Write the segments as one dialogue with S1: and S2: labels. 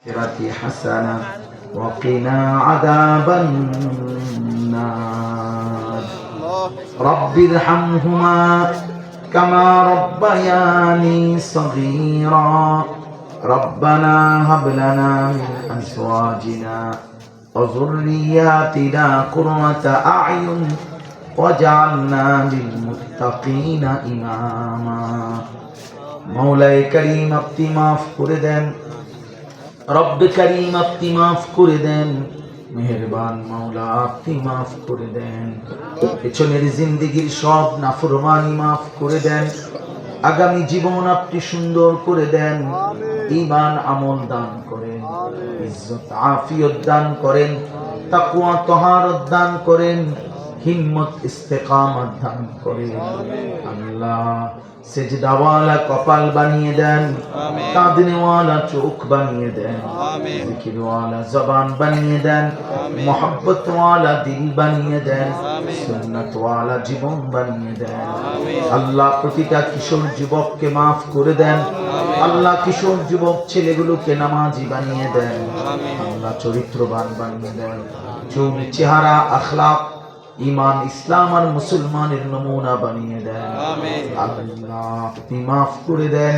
S1: حسنة وقنا عذاب النار رب ارحمهما كما ربياني صغيرا ربنا هب لنا من أزواجنا وذرياتنا قرة أعين واجعلنا للمتقين إماما مولاي كريم আপনি মাফ করে দেন রব্ব করিম আপনি মাফ করে দেন মেহেরবান মাওলা আপনি মাফ করে দেন পেছনের জিন্দেগীর সব নাফরমানি মাফ করে দেন আগামী জীবন আপনি সুন্দর করে দেন ঈমান আমল দান করেন ইজ্জত আফিয়ত দান করেন তাকওয়া তাহারত দান করেন হিম্মত ইস্তেকামত দান করেন আল্লাহ সেজদাওয়ালা কপাল বানিয়ে দেন কাঁদনেওয়ালা চোখ বানিয়ে দেন জিকিরওয়ালা জবান বানিয়ে দেন মোহাব্বতওয়ালা দিল বানিয়ে দেন সুন্নতওয়ালা জীবন বানিয়ে দেন আল্লাহ প্রতিটা কিশোর যুবককে মাফ করে দেন আল্লাহ কিশোর যুবক ছেলেগুলোকে নামাজি বানিয়ে দেন আল্লাহ চরিত্রবান বানিয়ে দেন চুল চেহারা আখলাক ঈমান ইসলাম আর মুসলমানের নমুনা বানিয়ে দেন আল্লাহ আপনি মাফ করে দেন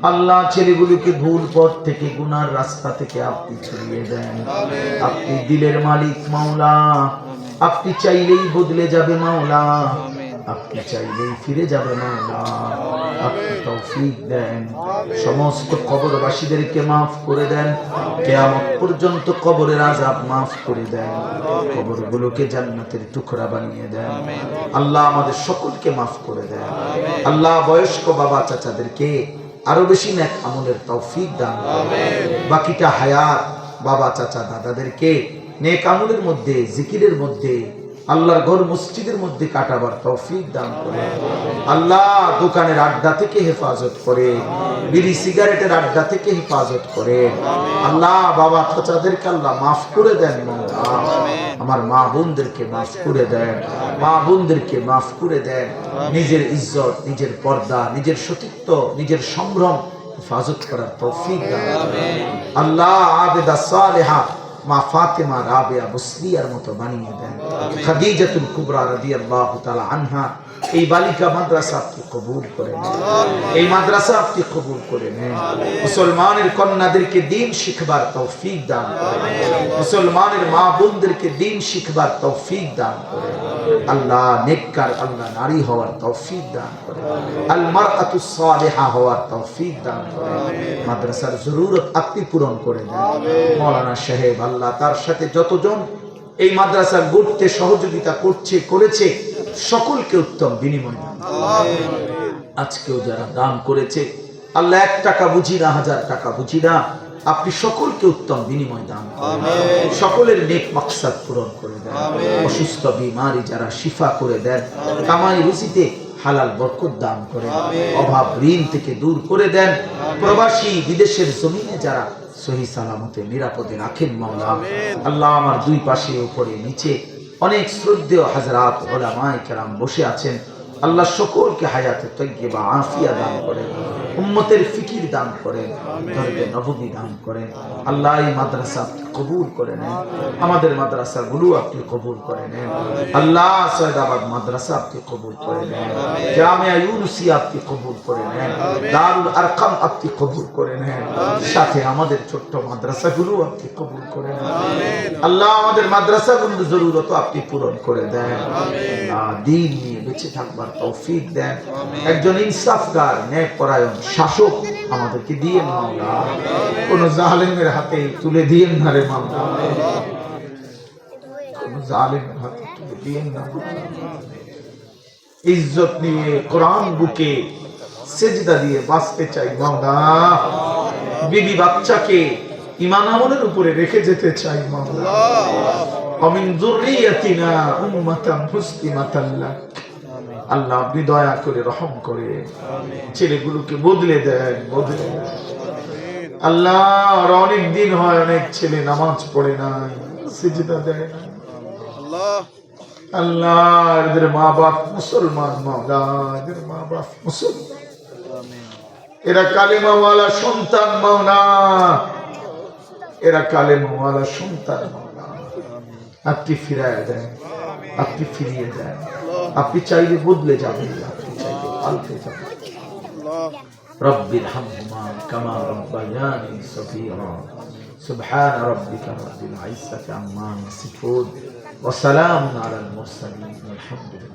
S1: আল্লাহ ছেলেগুলোকে ভুল পথ থেকে গুনার রাস্তা থেকে আপনি ছড়িয়ে দেন আপনি দিলের মালিক মাওলা আপনি চাইলেই বদলে যাবে মাওলা আপনি চাইলেই ফিরে যাবে মাওলা আপনি তৌফিক দেন সমস্ত কবরবাসীদেরকে মাফ করে দেন কিয়ামত পর্যন্ত কবরের আযাব মাফ করে দেন কবরগুলোকে জান্নাতের টুকরা বানিয়ে দেন আল্লাহ আমাদের সকলকে মাফ করে দেন আল্লাহ বয়স্ক বাবা চাচাদেরকে আরো বেশি নেক আমলের তৌফিক দান করেন বাকিটা হায়াত বাবা চাচা দাদাদেরকে নেক আমলের মধ্যে জিকিরের মধ্যে আল্লাহর ঘর মসজিদের মধ্যে কাটাবার তৌফিক দান করে আল্লাহ দোকানের আড্ডা থেকে হেফাজত করে বিড়ি সিগারেটের আড্ডা থেকে হেফাজত করে আল্লাহ বাবা চাচাদেরকে আল্লাহ মাফ করে দেন আমার মা বোনদেরকে মাফ করে দেন মা বোনদেরকে মাফ করে দেন নিজের ইজ্জত নিজের পর্দা নিজের সতীত্ব নিজের সম্ভ্রম হেফাজত করার তৌফিক দান আল্লাহ আবেদা সালেহা মা ফাতেমা রাবেয়া বুসরিয়ার মতো বানিয়ে দেন খাদিজাতুল কুবরা রাদিয়াল্লাহু তাআলা আনহা এই বালিকা মাদ্রাসা আপনি কবুল করে নেন এই মাদ্রাসা আপনি কবুল করে নেন মুসলমানের কন্যাদেরকে দ্বীন শিখবার তৌফিক দান করেন মুসলমানের মা বোনদেরকে দ্বীন শিখবার তৌফিক দান করেন আল্লাহ নেককার আল্লাহ নারী হওয়ার তৌফিক দান করেন আল মারআতুস সালিহা হওয়ার তৌফিক দান করেন মাদ্রাসার জরুরত আপনি পূরণ করে দেন মাওলানা সাহেব আল্লাহ তার সাথে যতজন এই মাদ্রাসা গড়তে সহযোগিতা করেছে সকলকে উত্তম বিনিময় দান আজকেও যারা দান করেছে আল্লাহ 1 টাকা বুঝি না 1000 টাকা বুঝি না আপনি সকলকে উত্তম বিনিময় দান সকলের নেক মাকসাদ পূরণ করে দেন অসুস্থ বিমারি যারা শিফা করে দেন কামাই রুজিতে হালাল বরকত দান করেন অভাব ঋণ থেকে দূর করে দেন প্রবাসী বিদেশের জমিনে যারা সহি সালামতে নিরাপদে রাখেন মাওলা আল্লাহ আমার দুই পাশে উপরে নিচে অনেক শ্রদ্ধেয় হযরত উলামায়ে কেরাম বসে আছেন আল্লাহ সকলকে হায়াতে তাইয়্যিবা আফিয়া দান করেন উম্মতের ফিকির দান করেন দরবে নববী দান করেন আল্লাহ এই মাদ্রাসা কবুল করে নেন আমাদের মাদ্রাসাগুলো আপনি কবুল করে নেন আল্লাহ সৈয়দাবাদ মাদ্রাসা আপনি কবুল করে নেন জামিয়া ইউনুসিয়া আপনি কবুল করে নেন দারুল আরকাম আপনি কবুল করে নেন সাথে আমাদের ছোট্ট মাদ্রাসাগুলো আপনি কবুল করে নেন আল্লাহ আমাদের মাদ্রাসাগুলোর জরুরত আপনি পূরণ করে দেন আল্লাহ দ্বীন নিয়ে বেঁচে থাকবার তৌফিক দেন একজন ইনসাফগার নেক পরায়ণ শাসক আমাদেরকে দিয়েন মাওলা কোন জালেমের হাতে তুলে দিয়েন না রে মাওলা কোন জালেমের হাতে তুলে দিয়েন না ইজ্জত নিয়ে কোরআন বুকে সেজদা দিয়ে বাঁচতে চাই মাওলা বিবি বাচ্চাকে ঈমান আমলের উপরে রেখে যেতে চাই মাওলা আমিন যুররিয়াতিনা উম্মাতান মুসলিমাতান লাক আল্লাহ আপনি দয়া করে রহম করে ছেলেগুলোকে বদলে দেন আল্লাহ আর অনেক দিন হয় অনেক ছেলে নামাজ পড়ে নাই সিজদা দেয় না আল্লাহ এদের মা বাপ মুসলমান মাওলা এদের মা বাপ মুসলমান এরা কালিমাওয়ালা সন্তান মাওলা এরা কালেমাওয়ালা সন্তান। আপনি ফিরায় দেন, আপনি ফিরিয়ে দেন। আপনি চাইলে বদলে যাবেন, আপনি চাইলে পাল্টে যাবেন। রব্বিরহামহুমা কামা রাব্বায়ানি সগীরা। সুবহান রাব্বিকা রাব্বিল ইজ্জাতি আম্মা ইয়াসিফুন ওয়া সালামুন আলাল মুরসালিন আলহামদুলিল্লাহ।